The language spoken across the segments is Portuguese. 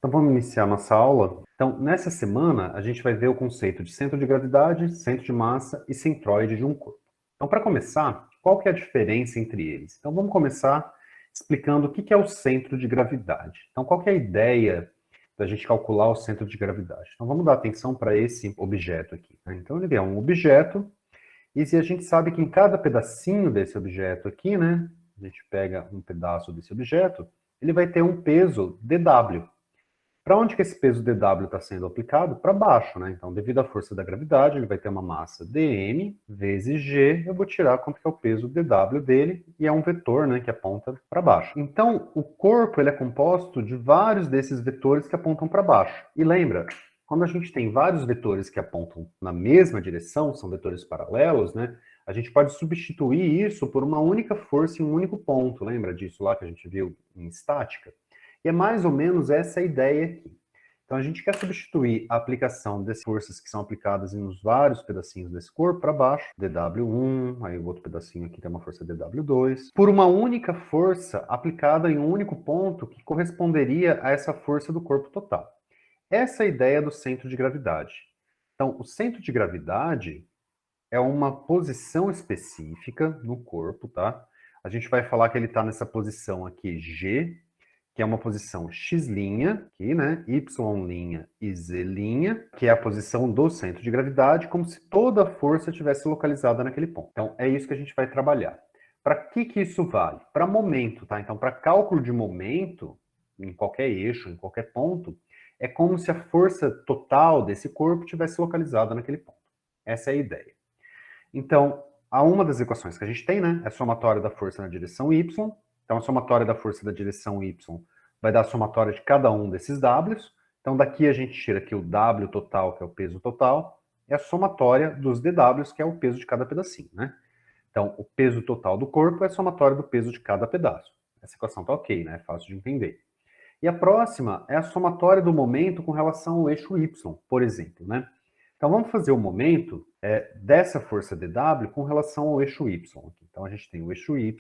Então vamos iniciar nossa aula. Então, nessa semana, a gente vai ver o conceito de centro de gravidade, centro de massa e centroide de um corpo. Então, para começar, qual que é a diferença entre eles? Então, vamos começar explicando o que é o centro de gravidade. Então, qual que é a ideia da gente calcular o centro de gravidade? Então, vamos dar atenção para esse objeto aqui, né? Então, ele é um objeto, e se a gente sabe que em cada pedacinho desse objeto aqui, né, a gente pega um pedaço desse objeto, ele vai ter um peso dW. Para onde que esse peso dW está sendo aplicado? Para baixo, né? Então, devido à força da gravidade, ele vai ter uma massa dm vezes g. Eu vou tirar quanto que é o peso dW dele, e é um vetor, né, que aponta para baixo. Então, o corpo ele é composto de vários desses vetores que apontam para baixo. E lembra, quando a gente tem vários vetores que apontam na mesma direção, são vetores paralelos, né? A gente pode substituir isso por uma única força em um único ponto. Lembra disso lá que a gente viu em estática? E é mais ou menos essa a ideia aqui. Então a gente quer substituir a aplicação dessas forças que são aplicadas nos vários pedacinhos desse corpo para baixo, dW1, aí o outro pedacinho aqui tem uma força dW2, por uma única força aplicada em um único ponto que corresponderia a essa força do corpo total. Essa é a ideia do centro de gravidade. Então, o centro de gravidade é uma posição específica no corpo, tá? A gente vai falar que ele está nessa posição aqui, G, que é uma posição x', aqui, né? Y' e z', que é a posição do centro de gravidade, como se toda a força estivesse localizada naquele ponto. Então, é isso que a gente vai trabalhar. Para que isso vale? Para momento, tá? Então, para cálculo de momento, em qualquer eixo, em qualquer ponto, é como se a força total desse corpo estivesse localizada naquele ponto. Essa é a ideia. Então, uma das equações que a gente tem, né, é a somatória da força na direção y. Então, a somatória da força da direção y vai dar a somatória de cada um desses w's. Então, daqui a gente tira aqui o w total, que é o peso total, e a somatória dos dw's, que é o peso de cada pedacinho, né? Então, o peso total do corpo é a somatória do peso de cada pedaço. Essa equação tá ok, né? É fácil de entender. E a próxima é a somatória do momento com relação ao eixo y, por exemplo, né? Então vamos fazer o momento dessa força dW com relação ao eixo y. Então a gente tem o eixo y,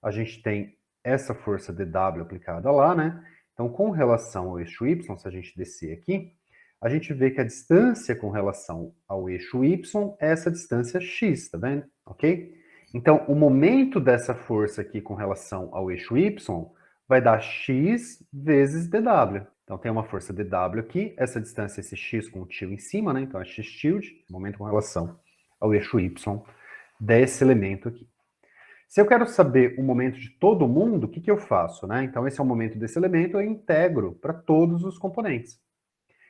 a gente tem essa força dW aplicada lá, né? Então com relação ao eixo y, se a gente descer aqui, a gente vê que a distância com relação ao eixo y é essa distância x, tá vendo? Ok? Então o momento dessa força aqui com relação ao eixo y vai dar x vezes dW. Então tem uma força dW aqui, essa distância, esse x com o tio em cima, né? Então é x tilde, momento com relação ao eixo y desse elemento aqui. Se eu quero saber o momento de todo mundo, o que eu faço, né? Então esse é o momento desse elemento, eu integro para todos os componentes.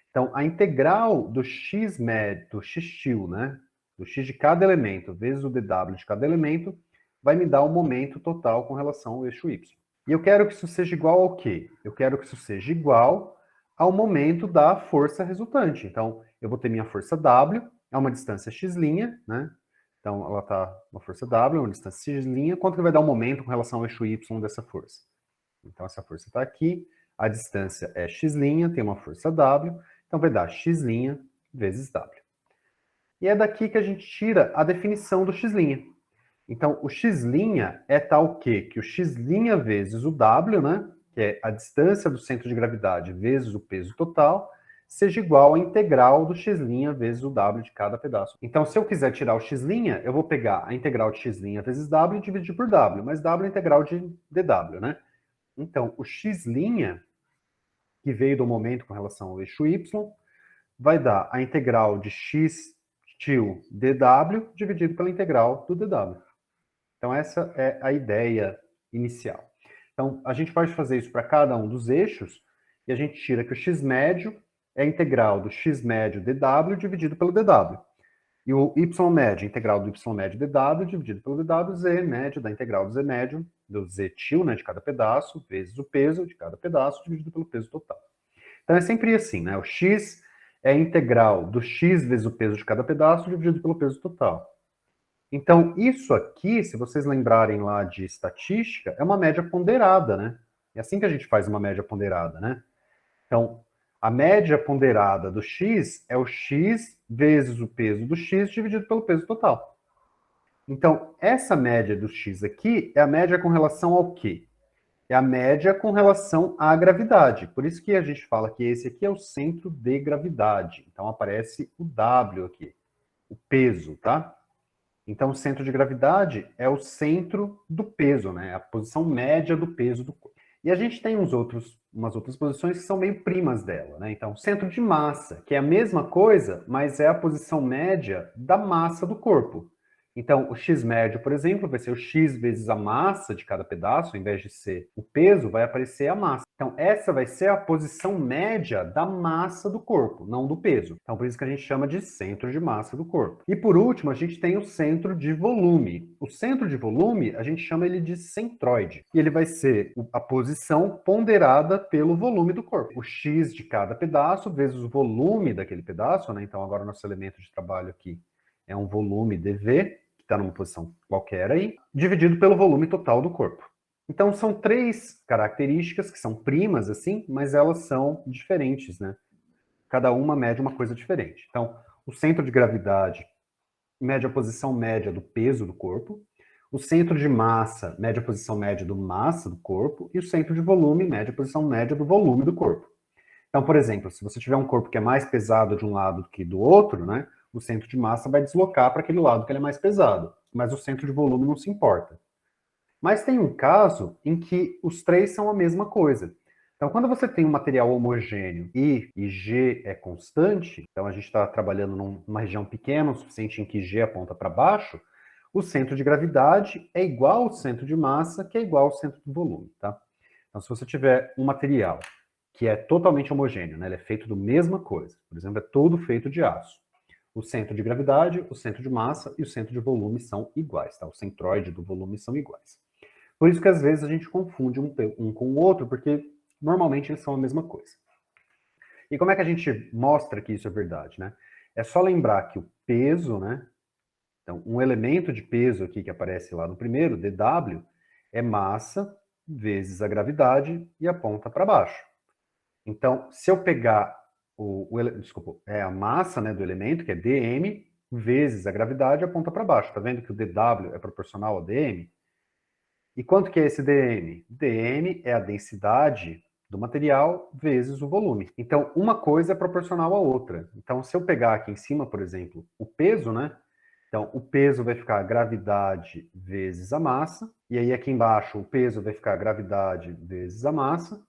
Então a integral do x médio, do x til, né? Do x de cada elemento vezes o dW de cada elemento, vai me dar o momento total com relação ao eixo y. E eu quero que isso seja igual ao quê? Eu quero que isso seja igual ao momento da força resultante. Então, eu vou ter minha força W, é uma distância x', né? Então, ela está uma força W, uma distância x'. Quanto que vai dar o momento com relação ao eixo y dessa força? Então, essa força está aqui, a distância é x', tem uma força W, então vai dar x' vezes W. E é daqui que a gente tira a definição do x'. Então, o x' é tal que o x' vezes o W, né, que é a distância do centro de gravidade vezes o peso total, seja igual à integral do x' vezes o W de cada pedaço. Então, se eu quiser tirar o x', eu vou pegar a integral de x' vezes W e dividir por W, mas W é a integral de dW, né? Então, o x', que veio do momento com relação ao eixo y, vai dar a integral de x til dW dividido pela integral do dW. Então, essa é a ideia inicial. Então, a gente pode fazer isso para cada um dos eixos, e a gente tira que o x médio é a integral do x médio dW dividido pelo dW. E o y médio, integral do y médio dW dividido pelo dW, z médio da integral do z médio, do z til, né, de cada pedaço, vezes o peso de cada pedaço, dividido pelo peso total. Então, é sempre assim, né? O x é a integral do x vezes o peso de cada pedaço, dividido pelo peso total. Então, isso aqui, se vocês lembrarem lá de estatística, é uma média ponderada, né? É assim que a gente faz uma média ponderada, né? Então, a média ponderada do x é o x vezes o peso do x dividido pelo peso total. Então, essa média do x aqui é a média com relação ao quê? É a média com relação à gravidade. Por isso que a gente fala que esse aqui é o centro de gravidade. Então aparece o W aqui, o peso, tá? Então o centro de gravidade é o centro do peso, né? A posição média do peso do corpo. E a gente tem umas outras posições que são meio primas dela, né? Então, centro de massa, que é a mesma coisa, mas é a posição média da massa do corpo. Então, o x médio, por exemplo, vai ser o x vezes a massa de cada pedaço, ao invés de ser o peso, vai aparecer a massa. Então, essa vai ser a posição média da massa do corpo, não do peso. Então, por isso que a gente chama de centro de massa do corpo. E por último, a gente tem o centro de volume. O centro de volume, a gente chama ele de centroide. E ele vai ser a posição ponderada pelo volume do corpo. O x de cada pedaço vezes o volume daquele pedaço, né? Então, agora o nosso elemento de trabalho aqui é um volume dV, está numa posição qualquer aí, dividido pelo volume total do corpo. Então, são três características que são primas, assim, mas elas são diferentes, né? Cada uma mede uma coisa diferente. Então, o centro de gravidade mede a posição média do peso do corpo, o centro de massa mede a posição média do massa do corpo, e o centro de volume mede a posição média do volume do corpo. Então, por exemplo, se você tiver um corpo que é mais pesado de um lado do que do outro, né? O centro de massa vai deslocar para aquele lado que ele é mais pesado, mas o centro de volume não se importa. Mas tem um caso em que os três são a mesma coisa. Então, quando você tem um material homogêneo e G é constante, então a gente está trabalhando numa região pequena, o suficiente em que G aponta para baixo, o centro de gravidade é igual ao centro de massa, que é igual ao centro do volume, tá? Então, se você tiver um material que é totalmente homogêneo, né? Ele é feito da mesma coisa, por exemplo, é todo feito de aço. O centro de gravidade, o centro de massa e o centro de volume são iguais, tá? O centroide do volume são iguais. Por isso que às vezes a gente confunde um com o outro, porque normalmente eles são a mesma coisa. E como é que a gente mostra que isso é verdade, né? É só lembrar que o peso, né? Então, um elemento de peso aqui que aparece lá no primeiro, dW, é massa vezes a gravidade e aponta para baixo. Então, se eu pegar a massa, né, do elemento, que é dm, vezes a gravidade, aponta para baixo. Tá vendo que o dW é proporcional ao dm? E quanto que é esse dm? dm é a densidade do material vezes o volume. Então, uma coisa é proporcional à outra. Então, se eu pegar aqui em cima, por exemplo, o peso, né? Então, o peso vai ficar gravidade vezes a massa. E aí, aqui embaixo, o peso vai ficar gravidade vezes a massa.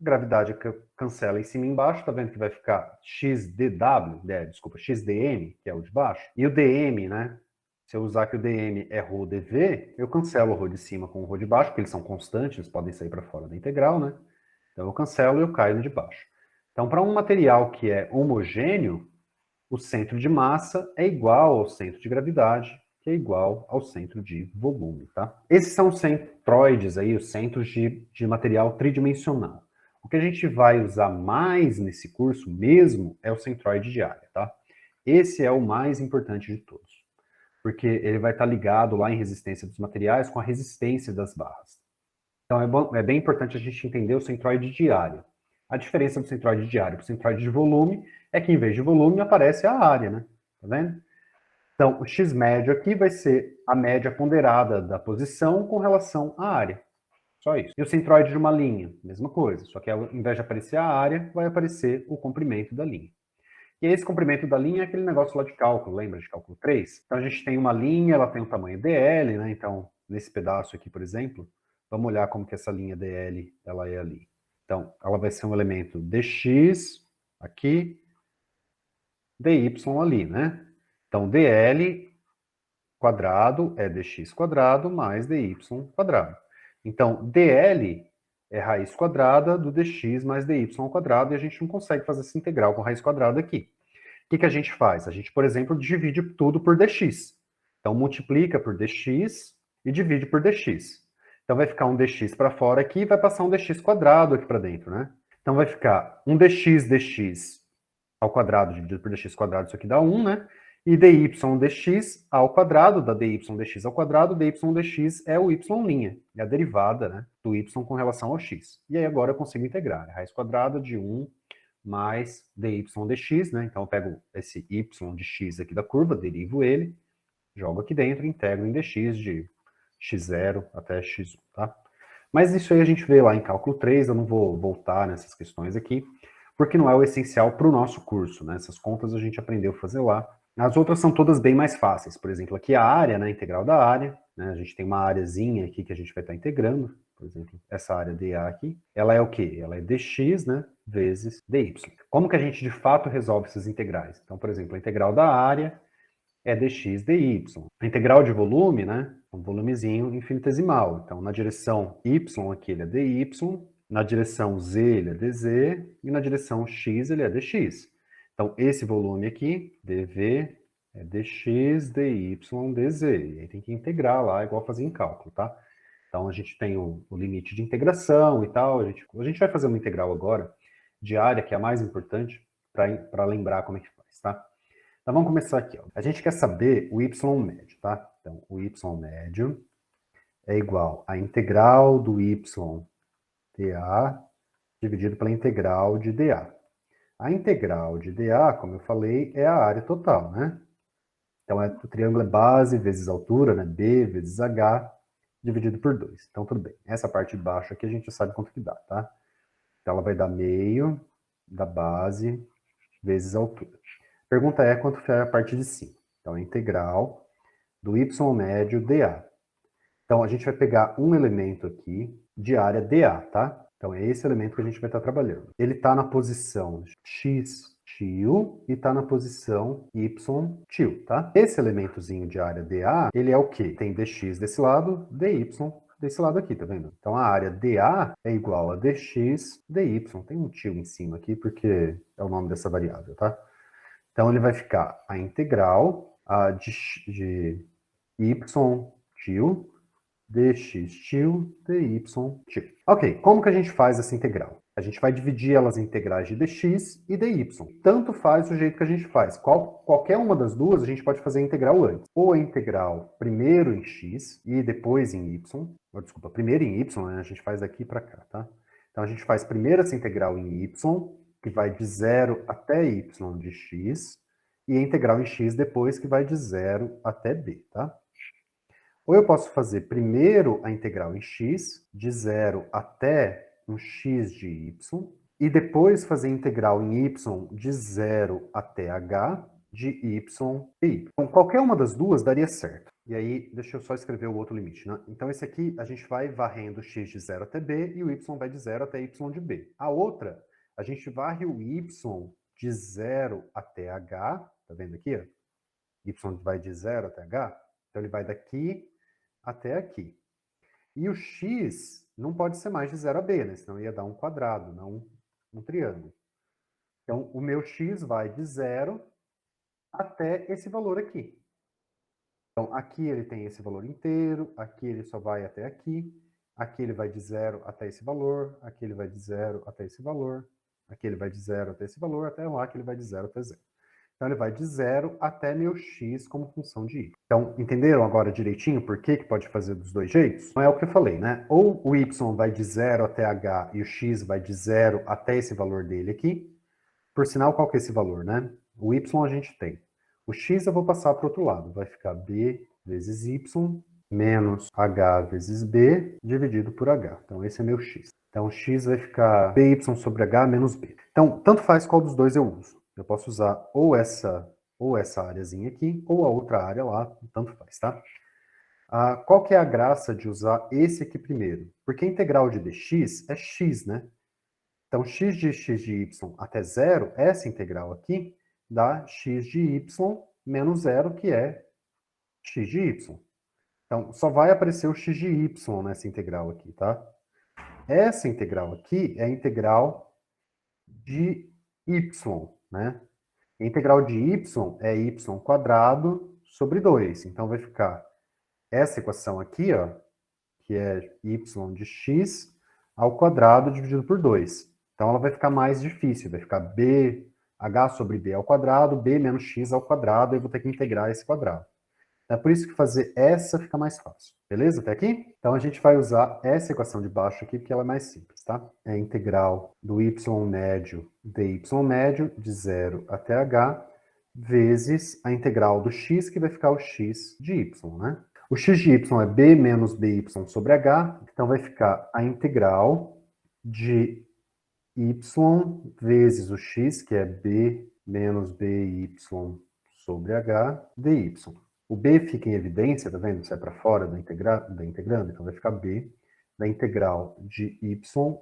Gravidade cancela em cima e embaixo. Tá vendo que vai ficar xdw, xdm, que é o de baixo. E o dm, né? Se eu usar que o dm é ρ dv, eu cancelo o ρ de cima com o ρ de baixo, porque eles são constantes, eles podem sair para fora da integral, né? Então eu cancelo e eu caio no de baixo. Então, para um material que é homogêneo, o centro de massa é igual ao centro de gravidade, que é igual ao centro de volume, tá? Esses são os centroides aí, os centros de material tridimensional. O que a gente vai usar mais nesse curso mesmo é o centroide de área, tá? Esse é o mais importante de todos, porque ele vai estar ligado lá em resistência dos materiais com a resistência das barras. Então é bem importante a gente entender o centroide de área. A diferença do centroide de área para o centroide de volume é que em vez de volume aparece a área, né? Tá vendo? Então o x médio aqui vai ser a média ponderada da posição com relação à área. Só isso. E o centroide de uma linha, mesma coisa, só que ao invés de aparecer a área, vai aparecer o comprimento da linha. E esse comprimento da linha é aquele negócio lá de cálculo, lembra de cálculo 3? Então a gente tem uma linha, ela tem um tamanho dl, né? Então, nesse pedaço aqui, por exemplo, vamos olhar como que essa linha dl ela é ali. Então, ela vai ser um elemento dx aqui, dy ali, né? Então, dl quadrado é dx quadrado mais dy quadrado. Então, dl é raiz quadrada do dx mais dy ao quadrado, e a gente não consegue fazer essa integral com raiz quadrada aqui. O que a gente faz? A gente, por exemplo, divide tudo por dx. Então, multiplica por dx e divide por dx. Então, vai ficar um dx para fora aqui e vai passar um dx quadrado aqui para dentro, né? Então, vai ficar um dx ao quadrado dividido por dx quadrado, isso aqui dá 1, né? E dy dx ao quadrado, da dy dx ao quadrado, dy dx é o y', é a derivada, né, do y com relação ao x. E aí agora eu consigo integrar, raiz quadrada de 1 mais dy dx, né? Então eu pego esse y de x aqui da curva, derivo ele, jogo aqui dentro e integro em dx de x0 até x1, tá? Mas isso aí a gente vê lá em cálculo 3, eu não vou voltar nessas questões aqui, porque não é o essencial para o nosso curso, né? Essas contas a gente aprendeu a fazer lá. As outras são todas bem mais fáceis. Por exemplo, aqui a área, né, a integral da área, né? A gente tem uma areazinha aqui que a gente vai estar integrando. Por exemplo, essa área dA aqui, ela é o quê? Ela é dx, né, vezes dy. Como que a gente de fato resolve essas integrais? Então, por exemplo, a integral da área é dx dy. A integral de volume, né, um volumezinho infinitesimal. Então, na direção y aqui ele é dy, na direção z ele é dz e na direção x ele é dx. Então, esse volume aqui, dv, é dx, dy, dz. E aí tem que integrar lá, igual fazer em cálculo, tá? Então, a gente tem o limite de integração e tal. A gente vai fazer uma integral agora de área, que é a mais importante, para lembrar como é que faz, tá? Então, vamos começar aqui. Ó. A gente quer saber o y médio, tá? Então, o y médio é igual à integral do y dA dividido pela integral de dA. A integral de dA, como eu falei, é a área total, né? Então, o triângulo é base vezes altura, né? B vezes H, dividido por 2. Então, tudo bem. Essa parte de baixo aqui a gente já sabe quanto que dá, tá? Então, ela vai dar meio da base vezes a altura. A pergunta é quanto é a parte de cima. Então, a integral do y médio dA. Então, a gente vai pegar um elemento aqui de área dA, tá? Então, é esse elemento que a gente vai estar trabalhando. Ele está na posição x tio e está na posição y tio, tá? Esse elementozinho de área dA, ele é o quê? Tem dx desse lado, dy desse lado aqui, tá vendo? Então, a área dA é igual a dx dy. Tem um tio em cima aqui, porque é o nome dessa variável, tá? Então, ele vai ficar a integral de y tio dx tio dy tio. Ok, como que a gente faz essa integral? A gente vai dividir elas em integrais de dx e dy. Tanto faz o jeito que a gente faz. Qualquer uma das duas a gente pode fazer a integral antes. Ou a integral primeiro em x e depois em y. Desculpa, primeiro em y, né? A gente faz daqui para cá, tá? Então a gente faz primeiro essa integral em y, que vai de 0 até y de x, e a integral em x depois, que vai de 0 até b, tá? Ou eu posso fazer primeiro a integral em x, de 0 até um x de y, e depois fazer a integral em y de 0 até h de y e y. Então, qualquer uma das duas daria certo. E aí, deixa eu só escrever o outro limite, né? Então, esse aqui, a gente vai varrendo x de 0 até b, e o y vai de 0 até y de b. A outra, a gente varre o y de 0 até h, tá vendo aqui? Ó? Y vai de 0 até h, então ele vai daqui até aqui. E o x não pode ser mais de 0 a b, né? Senão ia dar um quadrado, não um triângulo. Então, o meu x vai de 0 até esse valor aqui. Então, aqui ele tem esse valor inteiro, aqui ele só vai até aqui ele vai de 0 até esse valor, aqui ele vai de 0 até esse valor, aqui ele vai de 0 até esse valor, até lá que ele vai de 0 até 0. Então, ele vai de 0 até meu x como função de y. Então, entenderam agora direitinho por que pode fazer dos dois jeitos? Não é o que eu falei, né? Ou o y vai de 0 até h e o x vai de 0 até esse valor dele aqui. Por sinal, qual que é esse valor, né? O y a gente tem. O x eu vou passar para o outro lado. Vai ficar b vezes y menos h vezes b dividido por h. Então, esse é meu x. Então, x vai ficar by sobre h menos b. Então, tanto faz qual dos dois eu uso. Eu posso usar ou essa áreazinha aqui, ou a outra área lá, tanto faz, tá? Qual que é a graça de usar esse aqui primeiro? Porque a integral de dx é x, né? Então, x de y até 0, essa integral aqui, dá x de y menos 0, que é x de y. Então, só vai aparecer o x de y nessa integral aqui, tá? Essa integral aqui é a integral de y, né? A integral de y é y quadrado sobre 2. Então, vai ficar essa equação aqui, ó, que é y de x ao quadrado dividido por 2. Então, ela vai ficar mais difícil. Vai ficar h sobre b ao quadrado, b menos x ao quadrado, e eu vou ter que integrar esse quadrado. É por isso que fazer essa fica mais fácil. Beleza até aqui? Então, a gente vai usar essa equação de baixo aqui, porque ela é mais simples, tá? É a integral do y médio dy médio de 0 até h, vezes a integral do x, que vai ficar o x de y, né? O x de y é b menos by sobre h, então vai ficar a integral de y vezes o x, que é b menos by sobre h, dy. O b fica em evidência, tá vendo? Sai para fora da integrando, então vai ficar b da integral de y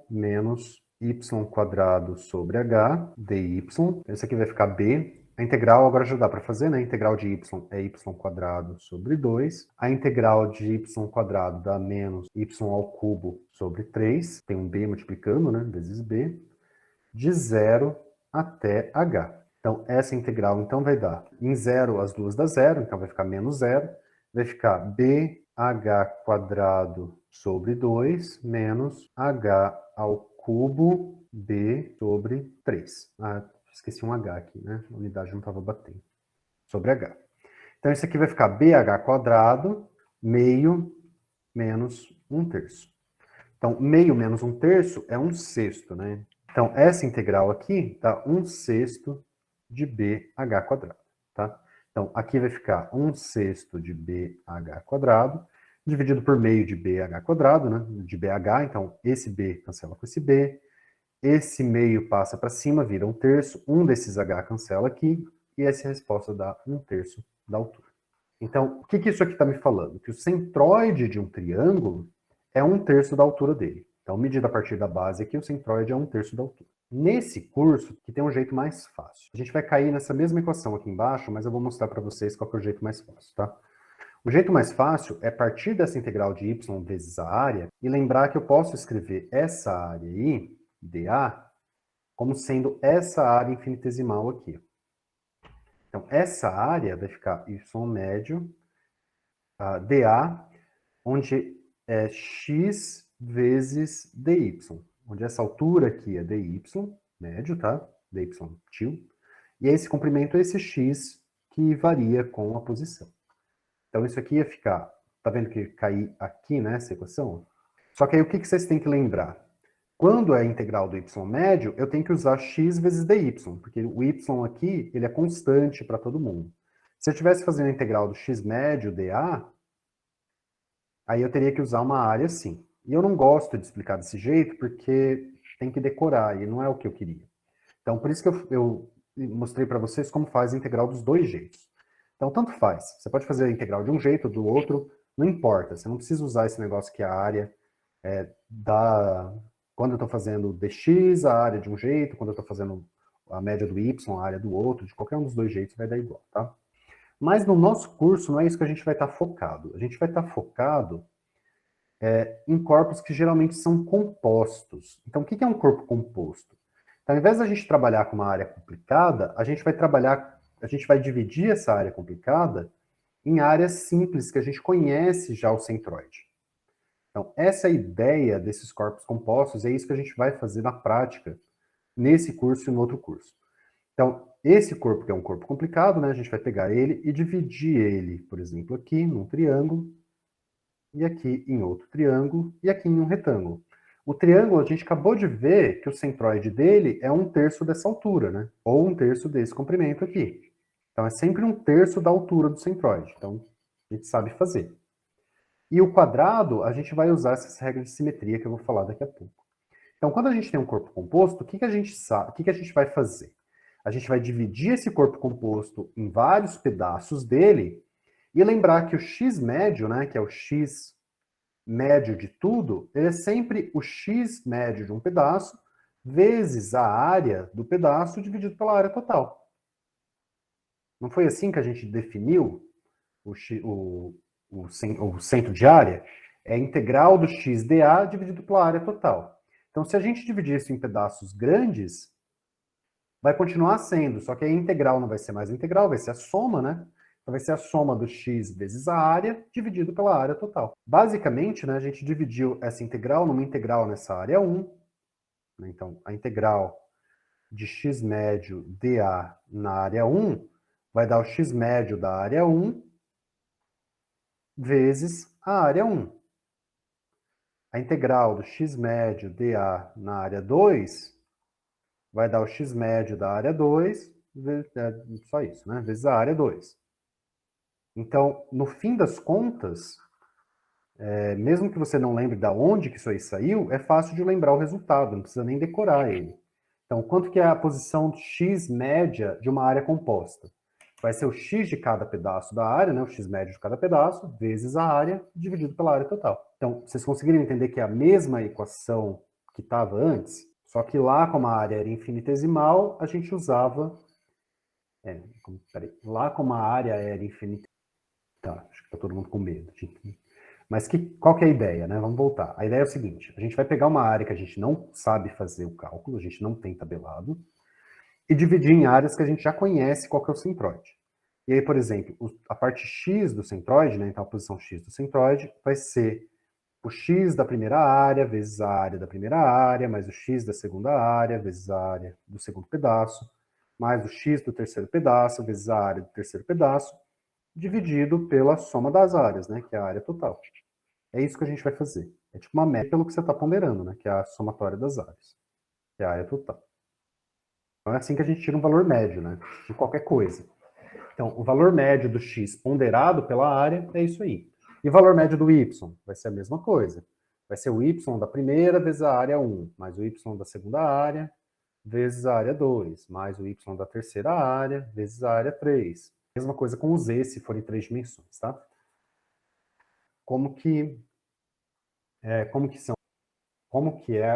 menos y quadrado sobre h dy. Esse aqui vai ficar b. A integral agora já dá para fazer, né? A integral de y é y quadrado sobre 2. A integral de y quadrado dá menos y ao cubo sobre 3. Tem um b multiplicando, né? Vezes b. De 0 até h. Então, essa integral então vai dar, em 0 as duas dá 0, então vai ficar menos 0. Vai ficar bh quadrado sobre 2 menos h ao cubo b sobre 3. Ah, esqueci um h aqui, né? A unidade não estava batendo. Sobre h. Então, isso aqui vai ficar bh quadrado, meio menos 1/3. Então, meio menos 1/3 é 1/6, né? Então, essa integral aqui dá 1/6 de bh quadrado, tá? Então, aqui vai ficar 1/6 de bh quadrado, dividido por meio de bh quadrado, né? De bh, então esse b cancela com esse meio passa para cima, vira 1/3, um desses h cancela aqui, e essa resposta dá 1/3 da altura. Então, o que isso aqui está me falando? Que o centroide de um triângulo é 1/3 da altura dele. Então, medida a partir da base aqui, o centroide é 1/3 da altura. Nesse curso, que tem um jeito mais fácil. A gente vai cair nessa mesma equação aqui embaixo, mas eu vou mostrar para vocês qual que é o jeito mais fácil, tá? O jeito mais fácil é partir dessa integral de y vezes a área e lembrar que eu posso escrever essa área aí, dA, como sendo essa área infinitesimal aqui. Então, essa área vai ficar y médio, dA, onde é x vezes dy, onde essa altura aqui é dy, médio, tá? dy tio. E esse comprimento é esse x que varia com a posição. Então, isso aqui ia ficar, tá vendo que cair aqui nessa equação? Só que aí o que vocês têm que lembrar? Quando é a integral do y médio, eu tenho que usar x vezes dy, porque o y aqui, ele é constante para todo mundo. Se eu estivesse fazendo a integral do x médio dA, aí eu teria que usar uma área assim. E eu não gosto de explicar desse jeito, porque tem que decorar, e não é o que eu queria. Então, por isso que eu mostrei para vocês como faz a integral dos dois jeitos. Então, tanto faz. Você pode fazer a integral de um jeito ou do outro, não importa. Você não precisa usar esse negócio que a área quando eu estou fazendo dx, a área de um jeito, quando eu estou fazendo a média do y, a área do outro, de qualquer um dos dois jeitos vai dar igual, tá? Mas no nosso curso não é isso que a gente vai estar focado. A gente vai estar focado em corpos que geralmente são compostos. Então, o que é um corpo composto? Então, ao invés da gente trabalhar com uma área complicada, a gente vai dividir essa área complicada em áreas simples, que a gente conhece já o centroide. Então, essa é a ideia desses corpos compostos, é isso que a gente vai fazer na prática, nesse curso e no outro curso. Então, esse corpo que é um corpo complicado, né, a gente vai pegar ele e dividir ele, por exemplo, aqui num triângulo, e aqui em outro triângulo, e aqui em um retângulo. O triângulo, a gente acabou de ver que o centroide dele é 1/3 dessa altura, né? Ou 1/3 desse comprimento aqui. Então, é sempre 1/3 da altura do centroide. Então, a gente sabe fazer. E o quadrado, a gente vai usar essas regras de simetria que eu vou falar daqui a pouco. Então, quando a gente tem um corpo composto, o que a gente vai fazer? A gente vai dividir esse corpo composto em vários pedaços dele e lembrar que o x médio, né, que é o x médio de tudo, ele é sempre o x médio de um pedaço vezes a área do pedaço dividido pela área total. Não foi assim que a gente definiu o centro de área? É a integral do x dA dividido pela área total. Então, se a gente dividir isso em pedaços grandes, vai continuar sendo, só que a integral não vai ser mais integral, vai ser a soma, né? Então, vai ser a soma do x vezes a área, dividido pela área total. Basicamente, né, a gente dividiu essa integral numa integral nessa área 1. Né? Então, a integral de x médio dA na área 1 vai dar o x médio da área 1 vezes a área 1. A integral do x médio dA na área 2 vai dar o x médio da área 2, só isso, né? Vezes a área 2. Então, no fim das contas, mesmo que você não lembre de onde que isso aí saiu, é fácil de lembrar o resultado, não precisa nem decorar ele. Então, quanto que é a posição x média de uma área composta? Vai ser o x de cada pedaço da área, né, o x médio de cada pedaço, vezes a área, dividido pela área total. Então, vocês conseguiram entender que é a mesma equação que estava antes? Só que lá, como a área era infinitesimal, a gente usava... lá como a área era infinitesimal... Tá, acho que está todo mundo com medo. Mas qual que é a ideia, né? Vamos voltar. A ideia é o seguinte, a gente vai pegar uma área que a gente não sabe fazer o cálculo, a gente não tem tabelado, e dividir em áreas que a gente já conhece qual que é o centroide. E aí, por exemplo, a parte x do centroide, né, então a posição x do centroide, vai ser o x da primeira área vezes a área da primeira área, mais o x da segunda área vezes a área do segundo pedaço, mais o x do terceiro pedaço vezes a área do terceiro pedaço, dividido pela soma das áreas, né, que é a área total. É isso que a gente vai fazer. É tipo uma média pelo que você está ponderando, né, que é a somatória das áreas, que é a área total. Então é assim que a gente tira um valor médio, né, de qualquer coisa. Então, o valor médio do x ponderado pela área é isso aí. E o valor médio do y vai ser a mesma coisa. Vai ser o y da primeira vezes a área 1, mais o y da segunda área, vezes a área 2, mais o y da terceira área, vezes a área 3. Mesma coisa com o z, se for em 3 dimensões, tá? Como que é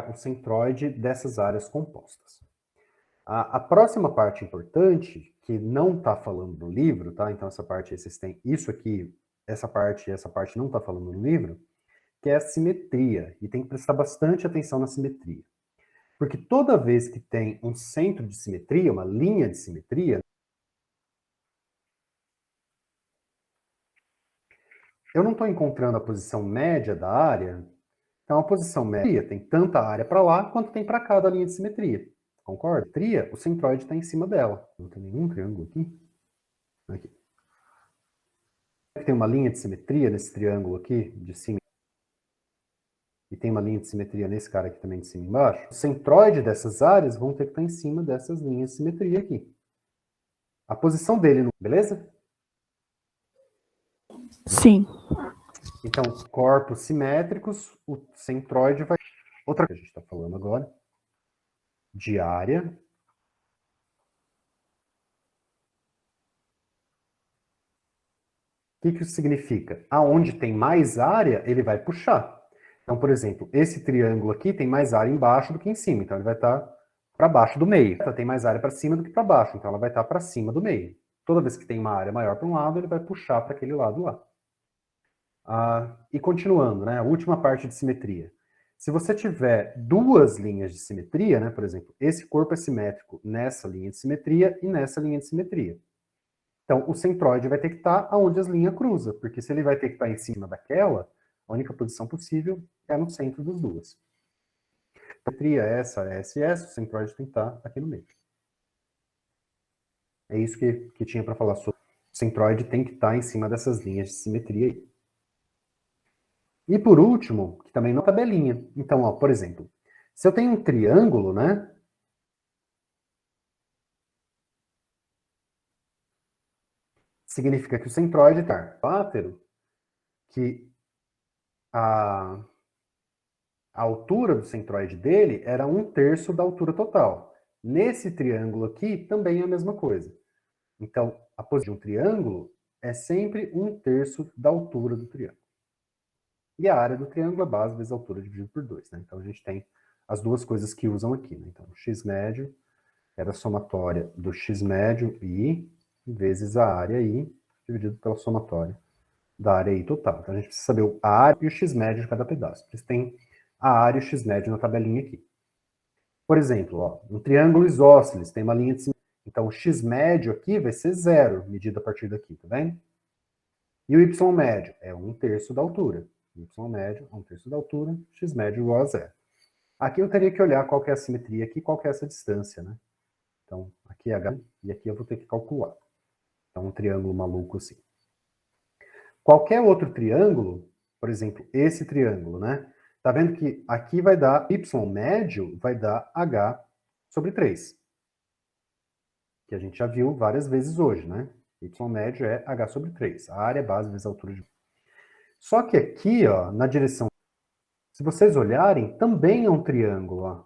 o centroide dessas áreas compostas? A próxima parte importante, que não está falando no livro, tá? Então essa parte aí vocês têm isso aqui, essa parte não está falando no livro, que é a simetria. E tem que prestar bastante atenção na simetria. Porque toda vez que tem um centro de simetria, uma linha de simetria, eu não estou encontrando a posição média da área. Então a posição média tem tanta área para lá quanto tem para cá da linha de simetria. Concorda? Simetria, o centroide está em cima dela. Não tem nenhum triângulo aqui. Aqui. Tem uma linha de simetria nesse triângulo aqui, de cima, e tem uma linha de simetria nesse cara aqui também de cima e embaixo. O centroide dessas áreas vão ter que estar em cima dessas linhas de simetria aqui. A posição dele, beleza? Sim. Então, corpos simétricos, o centroide vai... Outra coisa que a gente está falando agora, de área. O que isso significa? Aonde tem mais área, ele vai puxar. Então, por exemplo, esse triângulo aqui tem mais área embaixo do que em cima, então ele vai estar para baixo do meio. Tem mais área para cima do que para baixo, então ela vai estar para cima do meio. Toda vez que tem uma área maior para um lado, ele vai puxar para aquele lado lá. E continuando, né, a última parte de simetria. Se você tiver duas linhas de simetria, né, por exemplo, esse corpo é simétrico nessa linha de simetria e nessa linha de simetria. Então, o centroide vai ter que estar onde as linhas cruzam, porque se ele vai ter que estar em cima daquela, a única posição possível é no centro das duas. A simetria é essa, o centroide tem que estar aqui no meio. É isso que tinha para falar sobre. O centroide tem que estar em cima dessas linhas de simetria aí. E por último, que também não é tabelinha. Então, ó, por exemplo, se eu tenho um triângulo, né? Significa que o centroide está equilátero, que a altura do centroide dele era 1/3 da altura total. Nesse triângulo aqui, também é a mesma coisa. Então, a posição de um triângulo é sempre 1/3 da altura do triângulo. E a área do triângulo é base vezes a altura dividido por 2. Né? Então, a gente tem as duas coisas que usam aqui. Né? Então, o x médio era a somatória do x médio I vezes a área I, dividido pela somatória da área I total. Então, a gente precisa saber a área e o x médio de cada pedaço. Por isso tem a área e o x médio na tabelinha aqui. Por exemplo, ó, um triângulo isósceles tem uma linha de simetria. Então, o x médio aqui vai ser 0, medido a partir daqui, tá vendo? E o y médio é 1/3 da altura. Y médio, 1/3 da altura, x médio igual a 0. Aqui eu teria que olhar qual que é a simetria aqui, qual que é essa distância, né? Então, aqui é h e aqui eu vou ter que calcular. Então, um triângulo maluco assim. Qualquer outro triângulo, por exemplo, esse triângulo, né? Tá vendo que aqui vai dar y médio, vai dar h sobre 3. Que a gente já viu várias vezes hoje, né? Y médio é H sobre 3. A área é base vezes a altura de... Só que aqui, ó, na direção... Se vocês olharem, também é um triângulo, ó,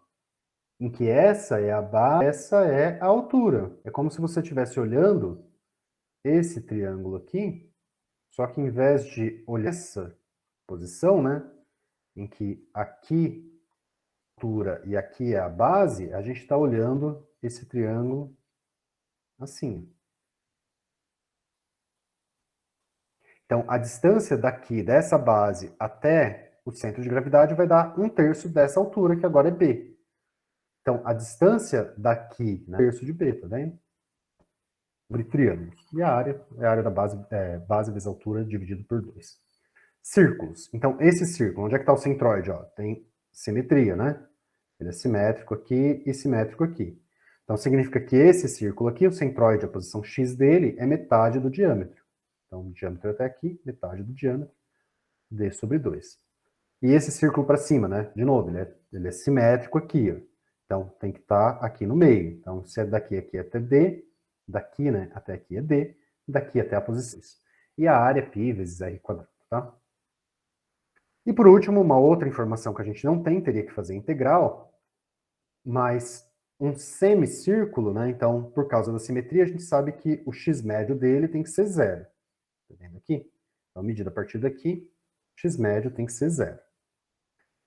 em que essa é a base, essa é a altura. É como se você estivesse olhando esse triângulo aqui, só que em vez de olhar essa posição, né, em que aqui é a altura e aqui é a base, a gente está olhando esse triângulo assim. Então, a distância daqui, dessa base, até o centro de gravidade vai dar 1/3 dessa altura, que agora é B. Então, a distância daqui, né, 1/3 de B, tá vendo? Sobre triângulos. E a área é a área da base, base vezes altura dividido por 2. Círculos. Então, esse círculo, onde é que está o centroide? Ó, tem simetria, né? Ele é simétrico aqui e simétrico aqui. Então, significa que esse círculo aqui, o centroide, a posição x dele, é metade do diâmetro. Então, o diâmetro até aqui, metade do diâmetro, d sobre 2. E esse círculo para cima, né? De novo, ele é simétrico aqui, ó. Então, tem que estar aqui no meio. Então, se é daqui aqui até d, daqui, né, até aqui é d, daqui até a posição. E a área é π vezes r quadrado, tá? E por último, uma outra informação que a gente não tem, teria que fazer integral, mas um semicírculo, né? Então, por causa da simetria, a gente sabe que o x médio dele tem que ser 0. Tá vendo aqui? Então, medida a partir daqui, x médio tem que ser 0.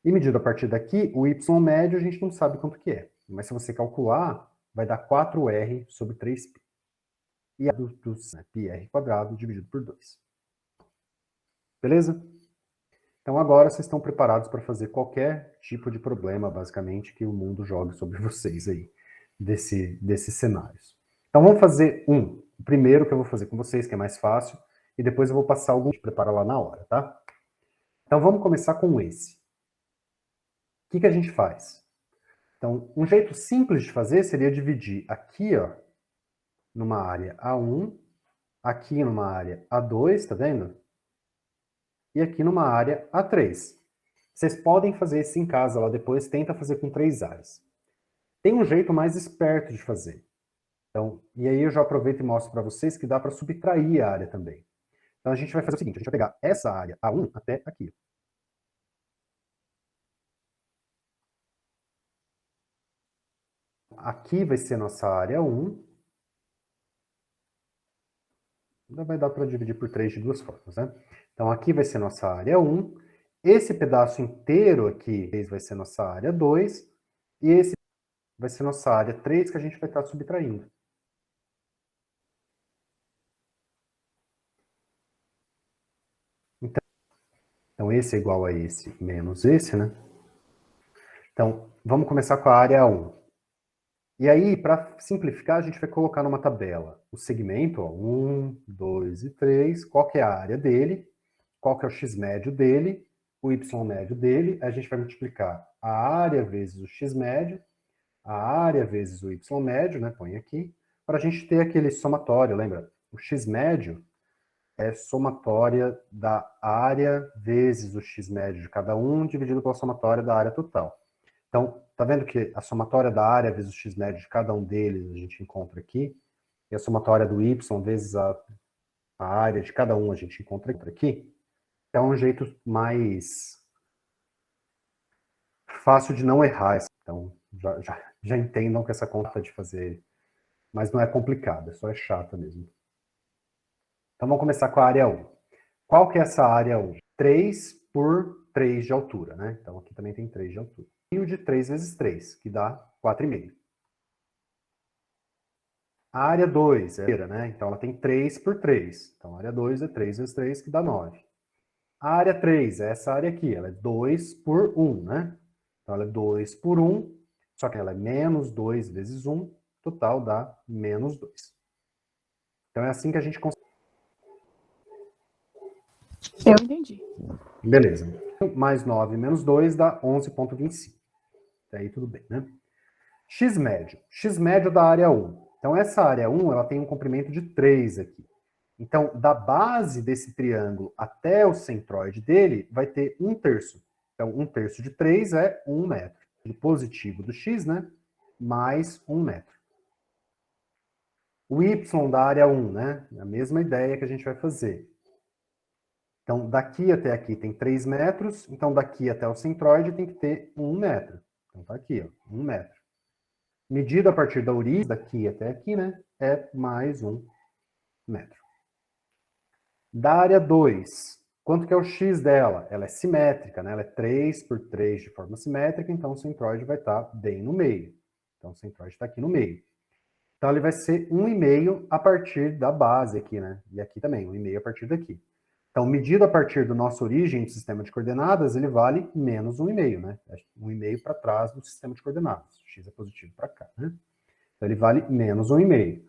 E medido a partir daqui, o y médio a gente não sabe quanto que é. Mas se você calcular, vai dar 4r sobre 3π. E a né, πr quadrado dividido por 2. Beleza? Então agora vocês estão preparados para fazer qualquer tipo de problema, basicamente, que o mundo jogue sobre vocês aí, desses cenários. Então vamos fazer o primeiro que eu vou fazer com vocês, que é mais fácil, e depois eu vou passar algum que prepara lá na hora, tá? Então vamos começar com esse. O que a gente faz? Então, um jeito simples de fazer seria dividir aqui, ó, numa área A1, aqui numa área A2, tá vendo? E aqui numa área A3. Vocês podem fazer isso em casa lá depois, tenta fazer com 3 áreas. Tem um jeito mais esperto de fazer. Então, e aí eu já aproveito e mostro para vocês que dá para subtrair a área também. Então a gente vai fazer o seguinte, a gente vai pegar essa área A1 até aqui. Aqui vai ser nossa área 1. Ainda vai dar para dividir por 3 de duas formas, né? Então aqui vai ser nossa área 1. Esse pedaço inteiro aqui vai ser nossa área 2. E esse vai ser nossa área 3 que a gente vai estar subtraindo. Então esse é igual a esse menos esse, né? Então, vamos começar com a área 1. E aí, para simplificar, a gente vai colocar numa tabela o segmento, ó, 1, 2 e 3, qual que é a área dele, qual que é o x médio dele, o y médio dele, a gente vai multiplicar a área vezes o x médio, a área vezes o y médio, né, põe aqui, para a gente ter aquele somatório, lembra? O x médio é somatória da área vezes o x médio de cada um, dividido pela somatória da área total. Então, tá vendo que a somatória da área vezes o x médio de cada um deles a gente encontra aqui, e a somatória do y vezes a área de cada um a gente encontra aqui. Então, é um jeito mais fácil de não errar. Então, já entendam que essa conta de fazer, mas não é complicada, só é chata mesmo. Então, vamos começar com a área 1. Qual que é essa área 1? 3 por 3 de altura, né? Então, aqui também tem 3 de altura. E o de 3 vezes 3, que dá 4,5. A área 2 é, né? Então, ela tem 3 por 3. Então, a área 2 é 3 vezes 3, que dá 9. A área 3 é essa área aqui, ela é 2 por 1, né? Então, ela é 2 por 1, só que ela é menos 2 vezes 1, total dá menos 2. Então, é assim que a gente consegue. Eu entendi. Beleza. Mais 9 menos 2 dá 11,25. Até aí tudo bem, né? X médio. X médio da área 1. Então, essa área 1 ela tem um comprimento de 3 aqui. Então, da base desse triângulo até o centroide dele, vai ter 1/3. Então, 1/3 de 3 é 1 metro. O positivo do x, né? Mais 1 metro. O y da área 1, né? A mesma ideia que a gente vai fazer. Então, daqui até aqui tem 3 metros, então daqui até o centroide tem que ter 1 metro. Então tá aqui, ó, 1 metro. Medido a partir da origem, daqui até aqui, né? É mais 1 metro. Da área 2, quanto que é o x dela? Ela é simétrica, né? Ela é 3 por 3 de forma simétrica, então o centroide vai estar bem no meio. Então o centroide está aqui no meio. Então ele vai ser 1,5 a partir da base aqui, né? E aqui também, 1,5 a partir daqui. Então, medido a partir do nosso origem do sistema de coordenadas, ele vale menos 1,5, né? 1,5 para trás do sistema de coordenadas. X é positivo para cá, né? Então ele vale menos 1,5.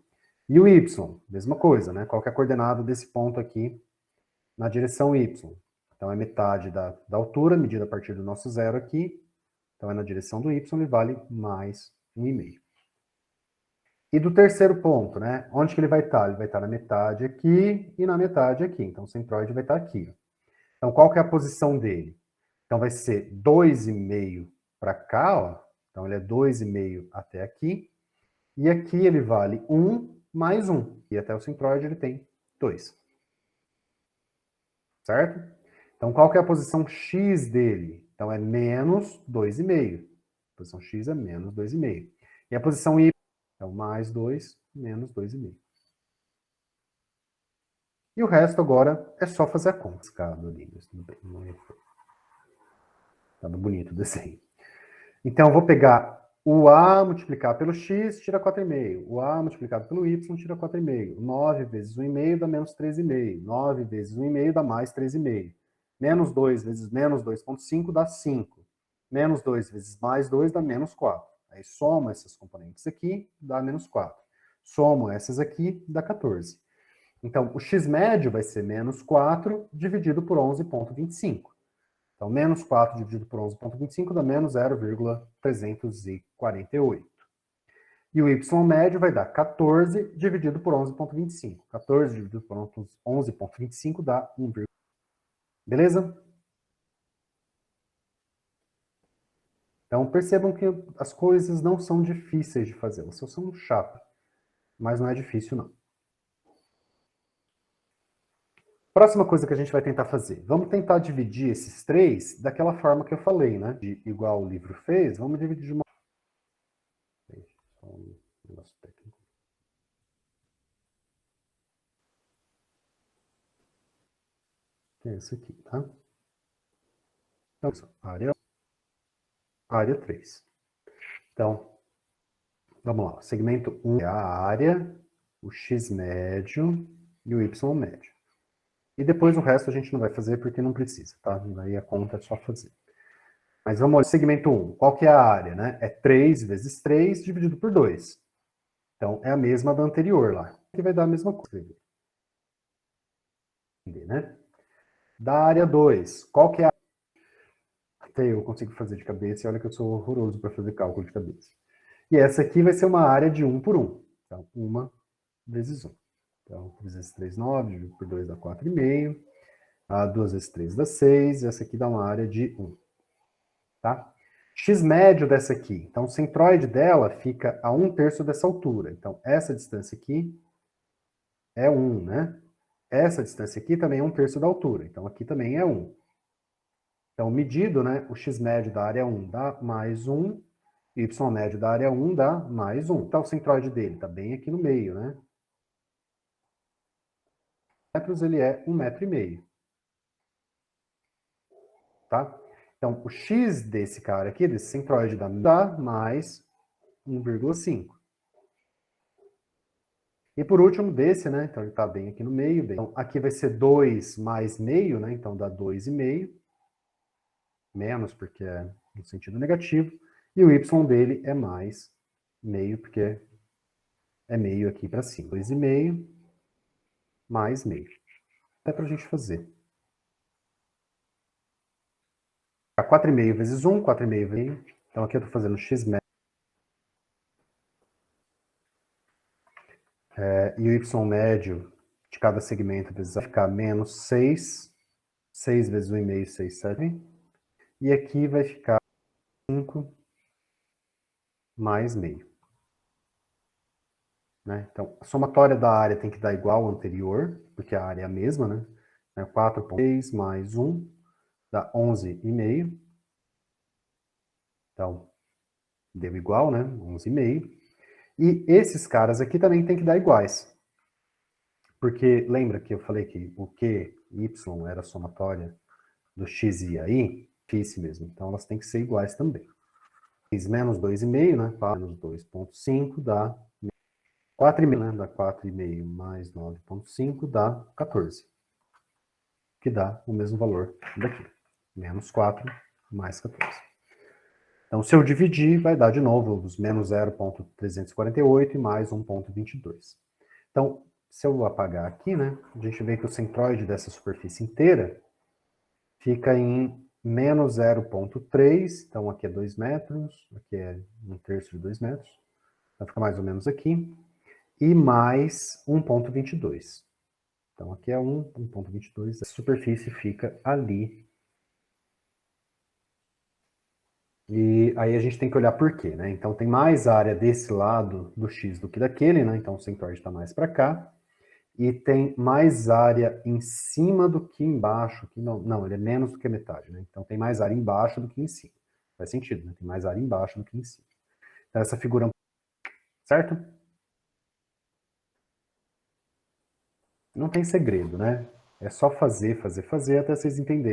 E o y, mesma coisa, né? Qual que é a coordenada desse ponto aqui na direção y? Então é metade da altura, medida a partir do nosso zero aqui. Então é na direção do y, ele vale mais 1,5. E do terceiro ponto, né? Onde que ele vai estar? Ele vai estar na metade aqui e na metade aqui. Então o centroide vai estar aqui. Então qual que é a posição dele? Então vai ser 2,5 para cá, ó. Então ele é 2,5 até aqui. E aqui ele vale 1 mais 1. E até o centroide ele tem 2. Certo? Então qual que é a posição x dele? Então é menos 2,5. A posição x é menos 2,5. E a posição y? Então mais 2, menos 2,5. E o resto agora é só fazer a conta. Estava bonito o desenho. Então eu vou pegar o A multiplicado pelo X, tira 4,5. O A multiplicado pelo Y, tira 4,5. 9 vezes 1,5 dá menos 3,5. 9 vezes 1,5 dá mais 3,5. Menos 2 vezes menos 2,5 dá 5. Menos 2 vezes mais 2 dá menos 4. Aí soma essas componentes aqui, dá menos 4. Somo essas aqui, dá 14. Então, o x médio vai ser menos 4 dividido por 11,25. Então, menos 4 dividido por 11,25 dá menos 0,348. E o y médio vai dar 14 dividido por 11,25. 14 dividido por 11,25 dá 1, beleza? Então, percebam que as coisas não são difíceis de fazer, elas só são chatas. Mas não é difícil, não. Próxima coisa que a gente vai tentar fazer. Vamos tentar dividir esses três daquela forma que eu falei, né? De igual o livro fez, vamos dividir de uma... Só um negócio técnico. Que é esse aqui, tá? Então, área 3. Então, vamos lá. O segmento 1 é a área, o x médio e o y médio. E depois o resto a gente não vai fazer porque não precisa, tá? Aí a conta é só fazer. Mas vamos olhar o segmento 1. Qual que é a área, né? É 3 vezes 3 dividido por 2. Então, é a mesma da anterior lá. Que vai dar a mesma coisa. Né? Da área 2, qual que é a... Até eu consigo fazer de cabeça, e olha que eu sou horroroso para fazer cálculo de cabeça. E essa aqui vai ser uma área de 1 por 1. Então, 1 vezes 1. Então, 2 vezes 3, 9, dividido por 2 dá 4,5. 2 vezes 3 dá 6, e essa aqui dá uma área de 1. Tá? X médio dessa aqui. Então, o centroide dela fica a 1/3 dessa altura. Então, essa distância aqui é 1, né? Essa distância aqui também é 1/3 da altura. Então, aqui também é 1. Então, medido, né? O x médio da área 1 dá mais 1. Y médio da área 1 dá mais 1. Então, o centroide dele está bem aqui no meio, né? Metros, ele é 1,5 m. Tá? Então, o x desse cara aqui, desse centroide, dá mais 1,5. E por último, desse, né? Então, ele está bem aqui no meio. Bem. Então, aqui vai ser 2 mais meio, né? Então, dá 2,5. Menos, porque é no sentido negativo. E o y dele é mais meio, porque é meio aqui para cima. 2,5 mais meio. Até para a gente fazer. 4,5 vezes 1, 4,5 vezes 1. Então, aqui eu estou fazendo x médio. E o y médio de cada segmento vai ficar menos 6. 6 vezes 1,5, 6, 7. E aqui vai ficar 5 mais meio. né? Então, a somatória da área tem que dar igual ao anterior, porque a área é a mesma, né? 4,6 mais 1 dá 11,5. Então, deu igual, né? 11,5. E esses caras aqui também tem que dar iguais. Porque lembra que eu falei que o Q, Y era a somatória do X e aí? X mesmo. Então, elas têm que ser iguais também. X menos 2,5, né? 4 menos 2,5 dá 4,5, né? Dá 4,5 mais 9,5 dá 14. Que dá o mesmo valor daqui. Menos 4 mais 14. Então, se eu dividir, vai dar de novo os menos 0,348 e mais 1,22. Então, se eu apagar aqui, né, a gente vê que o centroide dessa superfície inteira fica em menos 0,3, então aqui é 2 metros, aqui é 1/3 de 2 metros, vai ficar mais ou menos aqui, e mais 1,22. Então aqui é 1,22, a superfície fica ali. E aí a gente tem que olhar por quê, né? Então tem mais área desse lado do X do que daquele, né? Então o centroide está mais para cá. E tem mais área em cima do que embaixo. Que não, ele é menos do que a metade, né? Então tem mais área embaixo do que em cima. Faz sentido, né? Tem mais área embaixo do que em cima. Então essa figura, certo? Não tem segredo, né? É só fazer, fazer, fazer até vocês entenderem.